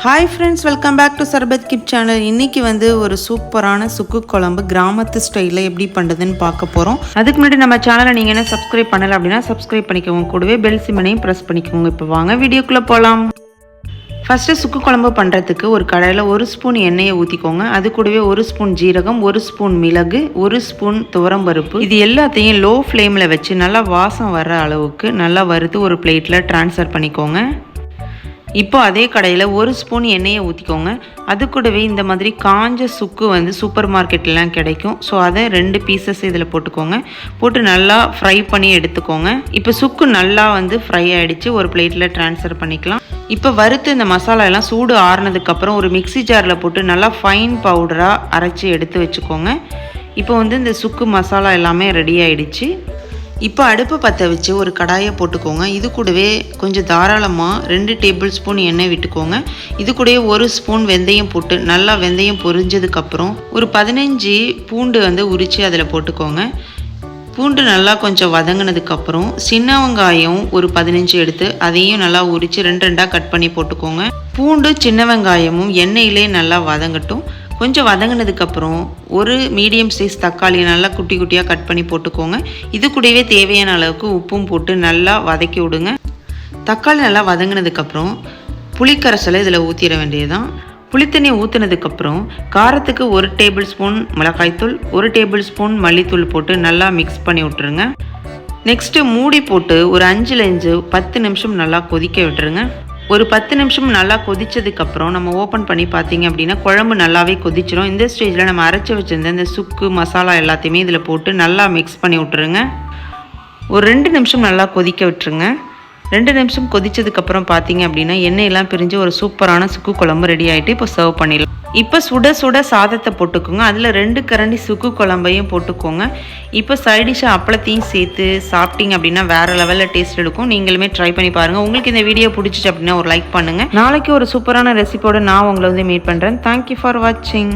Hi friends, welcome back to Sarbath Kip channel. இன்னைக்கு வந்து ஒரு சூப்பரான சுக்கு குழம்பு கிராமத்து ஸ்டைல்ல எப்படி பண்றதுன்னு பார்க்க போறோம். அதுக்கு முன்னாடி நம்ம சேனலை நீங்க என்ன சப்ஸ்கிரைப் பண்ணல அப்படினா சப்ஸ்கிரைப் பண்ணிக்கோங்க. கூடவே பெல் சிம்பலையும் பிரஸ் பண்ணிக்கோங்க. இப்போ வாங்க வீடியோக்குள்ள போலாம். ஃபர்ஸ்ட் சுக்கு குழம்பு பண்றதுக்கு ஒரு கடாயில 1 ஸ்பூன் எண்ணெயை ஊத்திக்கோங்க. அது கூடவே 1 ஸ்பூன் ஜீரகம், 1 ஸ்பூன் மிளகு, 1 ஸ்பூன் துவரம்பருப்பு இது எல்லாத்தையும் லோ ஃப்ளேம்ல வச்சு நல்லா வாசம் வர அளவுக்கு நல்லா வறுத்து ஒரு பிளேட்ல ட்ரான்ஸ்ஃபர் பண்ணிக்கோங்க. இப்போ அதே கடையில் 1 ஸ்பூன் எண்ணெயை ஊற்றிக்கோங்க. அது கூடவே இந்த மாதிரி காஞ்ச சுக்கு வந்து சூப்பர் மார்க்கெட்லாம் கிடைக்கும். ஸோ அதை 2 பீசஸ் இதில் போட்டுக்கோங்க. போட்டு நல்லா ஃப்ரை பண்ணி எடுத்துக்கோங்க. இப்போ சுக்கு நல்லா வந்து ஃப்ரை ஆகிடுச்சு. ஒரு பிளேட்டில் ட்ரான்ஸ்ஃபர் பண்ணிக்கலாம். இப்போ வறுத்து இந்த மசாலா எல்லாம் சூடு ஆறுனதுக்கப்புறம் ஒரு மிக்சி ஜாரில் போட்டு நல்லா ஃபைன் பவுடராக அரைச்சி எடுத்து வச்சுக்கோங்க. இப்போ வந்து இந்த சுக்கு மசாலா எல்லாமே ரெடி ஆகிடுச்சு. இப்போ அடுப்பு பற்ற வச்சு ஒரு கடாயை போட்டுக்கோங்க. இது கூடவே கொஞ்சம் தாராளமாக 2 டேபிள் ஸ்பூன் எண்ணெய் விட்டுக்கோங்க. இது கூடவே 1 ஸ்பூன் வெந்தயம் போட்டு நல்லா வெந்தயம் பொரிஞ்சதுக்கப்புறம் ஒரு 15 பூண்டு வந்து உரித்து அதில் போட்டுக்கோங்க. பூண்டு நல்லா கொஞ்சம் வதங்கினதுக்கப்புறம் சின்ன வெங்காயம் ஒரு 15 எடுத்து அதையும் நல்லா உரித்து 2 கட் பண்ணி போட்டுக்கோங்க. பூண்டு சின்ன வெங்காயமும் எண்ணெயிலே நல்லா வதங்கட்டும். கொஞ்சம் வதங்கினதுக்கப்புறம் ஒரு மீடியம் சைஸ் தக்காளி நல்லா குட்டி குட்டியாக கட் பண்ணி போட்டுக்கோங்க. இது கூடவே தேவையான அளவுக்கு உப்பும் போட்டு நல்லா வதக்கி விடுங்க. தக்காளி நல்லா வதங்கினதுக்கப்புறம் புளிக்கரைசலை இதில் ஊற்றிட வேண்டியதுதான். புளித்தண்ணி ஊற்றினதுக்கப்புறம் காரத்துக்கு 1 டேபிள் ஸ்பூன் மிளகாய்த்தூள், 1 டேபிள் ஸ்பூன் மல்லித்தூள் போட்டு நல்லா மிக்ஸ் பண்ணி விட்டுருங்க. நெக்ஸ்ட்டு மூடி போட்டு ஒரு 5 10 நிமிஷம் நல்லா கொதிக்க விட்டுருங்க. ஒரு 10 நிமிஷம் நல்லா கொதிச்சதுக்கப்புறம் நம்ம ஓப்பன் பண்ணி பார்த்தீங்க அப்படின்னா குழம்பு நல்லாவே கொதிச்சிடும். இந்த ஸ்டேஜில் நம்ம அரைச்சி வச்சுருந்த இந்த சுக்கு மசாலா எல்லாத்தையுமே இதில் போட்டு நல்லா மிக்ஸ் பண்ணி விட்டுருங்க. ஒரு 2 நிமிஷம் நல்லா கொதிக்க விட்டுருங்க. 2 நிமிஷம் கொதிச்சதுக்கப்புறம் பார்த்தீங்க அப்படின்னா எண்ணெயெல்லாம் பிரிஞ்சு ஒரு சூப்பரான சுக்கு குழம்பு ரெடி ஆகிட்டு இப்போ சர்வ் பண்ணிடலாம். இப்போ சுட சுட சாதத்தை போட்டுக்கோங்க. அதில் 2 கரண்டி சுக்கு குழம்பையும் போட்டுக்கோங்க. இப்போ சைடிஷாக அப்பளத்தையும் சேர்த்து சாப்பிட்டீங்க அப்படின்னா வேறு லெவலில் டேஸ்ட் எடுக்கும். நீங்களுமே ட்ரை பண்ணி பாருங்கள். உங்களுக்கு இந்த வீடியோ பிடிச்சிச்சு அப்படின்னா ஒரு லைக் பண்ணுங்கள். நாளைக்கு ஒரு சூப்பரான ரெசிபியோட நான் உங்களை வந்து மீட் பண்ணுறேன். தேங்க்யூ ஃபார் வாட்சிங்.